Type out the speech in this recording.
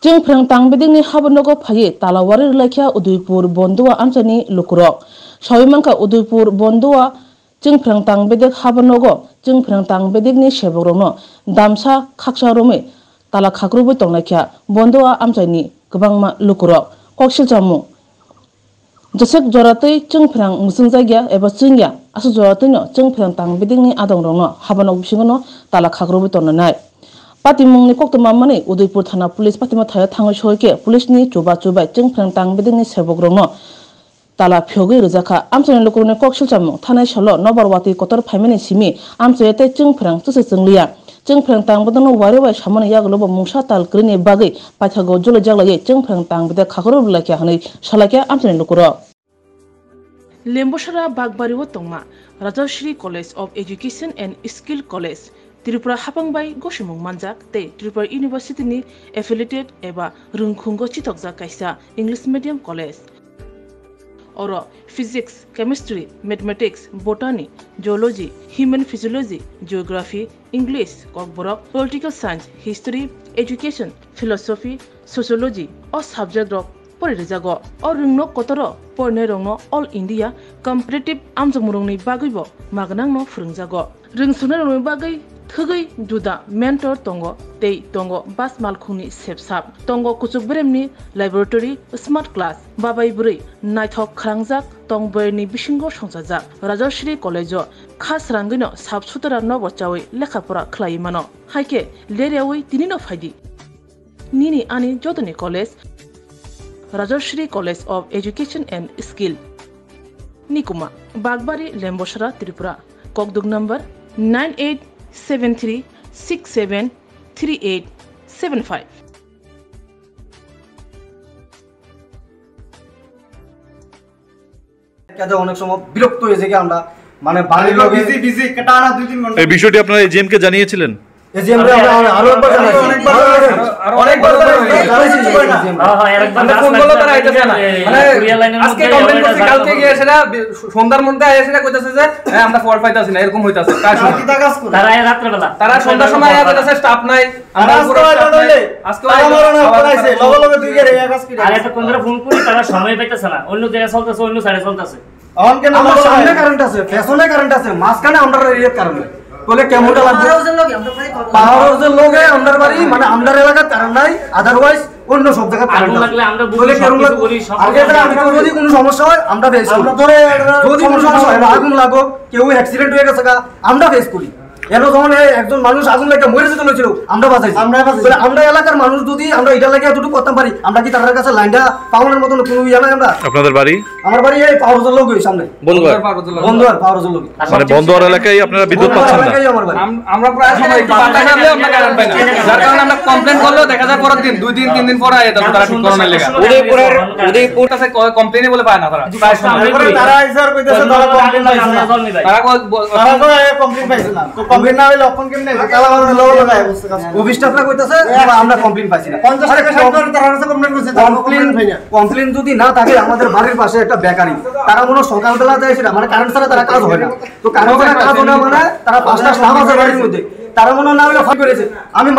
जों फ्रां तांबेदिंनि हाबनगो फाये तालावारि लाखिया उदयपुर बंदुआ आमचानि लुकुरक सयमानका उदयपुर बंदुआ जों फ्रां तांबेदिक हाबनगो जों फ्रां तांबेदिकनि सेबरनो दामसा खाकसा रोमै ताला खाग्रुबो तंनाखिया बंदुआ आमचानि गोबांमा लुकुरक कक्सिल जामु जसेक जरातै जों फ्रां मुसुं जायगा एबा जोंया आसु जरातैनो जों फ्रां तांबेदिकनि आदंरनो हाबनग बिसिंनो ताला खाग्रुबो तंनाय पातिमुंनि कक्तमामनि उदयपुर थाना पुलिस पातिमा थाया थाङै सहैके पुलिसनि चुबा चुबाय जों फ्रां तांबेदिकनि सेबग्रनो ताला फ्योगै रोजाखा आमचानि लुकुरनि कक्सिल जामु थानाय सल नबरवाती कतर फाइमेनि सिमि आमचायते जों फ्रां चुसे जोंलिया जों फ्रां तांबेदनो वारे वाय सामने यागलोबो मुंसा ताल ग्रिनि बागै पाइथागो जले जागलायै जों फ्रां तांबेदे खाखरो लाखिया हनै सलाकिया आमचानि लुकुर लेम्बुसरा बागबारिव तंमा Rajshree college of education and skill college Tripura हापांबाई गसुमुं मानजाक ते त्रिपुरा यूनिवर्सिटी एफिलिएटेड एबा रुंखुंगो चितकजा कायसा इंग्लिश मीडियम कलेज और physics chemistry mathematics botany geology human physiology geography English Kokborok political science history education philosophy sociology और सब्जेक्ट रक परिरेजागो और रुंनो कतर परने रंगनो ऑल इंडिया कम्पिटिटिव आमजमुरंनि बागैबो मागनांनो फोरोंजागो रोंसुनो रंनि बागै थगै जुदा मेंटर तंगो तै तंगो बास मालखुंनि सेबसाब तंगो कुचुक ब्रेमनि लैबोरेटरी स्मार्ट क्लास बाबाय बुरै नायथक खरांजाक तंबरनि बिसिंगो संसाजाक राजश्री कलेजो खास रांगैनो साब सुतरा नबचावै लेखाफोरा खलायै मानो हायके लेरियावै तिनिनो फायदि निनि आनि जतनि college Rajshree college of education and skill निकुमा बागबारी लेम्बोसरा त्रिपुरा ककदुक नंबर 9873673875 অনেক সময় বিরক্ত হয়েছে কি আমরা মানে বাড়ির লোক বিজি কাটানা 2-3 ঘন্টা এই বিষয়টি আপনারা এজিএম কে জানিয়েছিলেন এজিএম রে আমরা আরো একবার জানাইছি অনেকবার জানাইছি হ্যাঁ একবার ফোন করলো তারা আইতাছে না মানে আজকে কমপ্লেইন করছি কালকে গিয়ে সেটা সন্ধ্যার মধ্যে আইছে কইতাছে যে আমরা ফল পাইতাছি না এরকম হইতাছে তারা রাত্রে বেলা তারা সন্ধ্যার সময় আইয়া কইতাছে স্টাফ নাই আমরা আজকে আইছে লগে লগে দুই গেরে এক কাজ কি আর একটা কোনরা ফোন করি তারা সময় পাইতাছে না অন্য জায়গায় চলতেছে অন্য সাইডে চলতেছে অন কেন আমার সামনে কারেন্ট আছে পেছনে কারেন্ট আছে মাঝখানে আমরা এরিয়ার কারণে বলে কেমনটা লাগবে পাহাড়ের লোকে আমরার বাড়ি মানে আমরার এলাকার কারণ নাই আদারওয়াইজ অন্য সব জায়গা কারণ লাগলে আমরা বলে কেমন বলি আগে যদি কোনো সমস্যা হয় আমরা ফেস করি আমরা ধরে যদি কোনো সমস্যা হয় আগুন লাগো কেউ অ্যাক্সিডেন্ট হয়ে গেছে আমরা ফেস করি এলো যখন একজন মানুষ আগুন লেগে মরে যেতে হয়েছিল আমরা বাঁচাইছি আমরা এলাকার মানুষ যদি আমরা এটা লাগে এতটুকু করতে পারি আমরা কি তাদের কাছে লাইনটা পাওয়ানোর মতন কোনো ইয়া নাই আমরা আপনাদের বাড়ি আমার বাড়ি এই পাওয়ারজল লোক সামনে বন্ধুয়ার পাওয়ারজল লোক মানে বন্ধুয়ার এলাকায় আপনারা বিদ্যুৎ পাচ্ছেন না আমরা প্রায় সময় পাতা নামলে আমরা কারেন্ট পাই না যার কারণে আমরা কমপ্লেইন করলো দেখা যায় পরের দিন 2 দিন 3 দিন পরে আইতা তারা ঠিক করতে লাগা উদয়পুর কাছে কমপ্লেইনই বলে পায় না তারা প্রায় সময় তারা আইসার কইতাছে তারা কমপ্লেইন পাইছে না তারা কমপ্লেইন পাইছে না কমপ্লেইন না হইলে অপন কেমনে কালা বড় লোক লাগায় অফিস স্টাফরা কইতাছে আমরা কমপ্লেইন পাইছি না 50 টাকা সাইড তারা কাছে কমপ্লেইন করছে কমপ্লেইন যদি না থাকে আমাদের বাড়ির পাশে একটা বেকারি তারা মনে সকালবেলা যায় সেটা মানে কারেন্ট ছাড়া তারা কাজ হয় না তো কারেন্ট ছাড়া কাজ হয় না মানে তারা 5টা স্টাফ আছে বাড়ির মধ্যে তারা মনে না হলে ফাইল করেছে আমি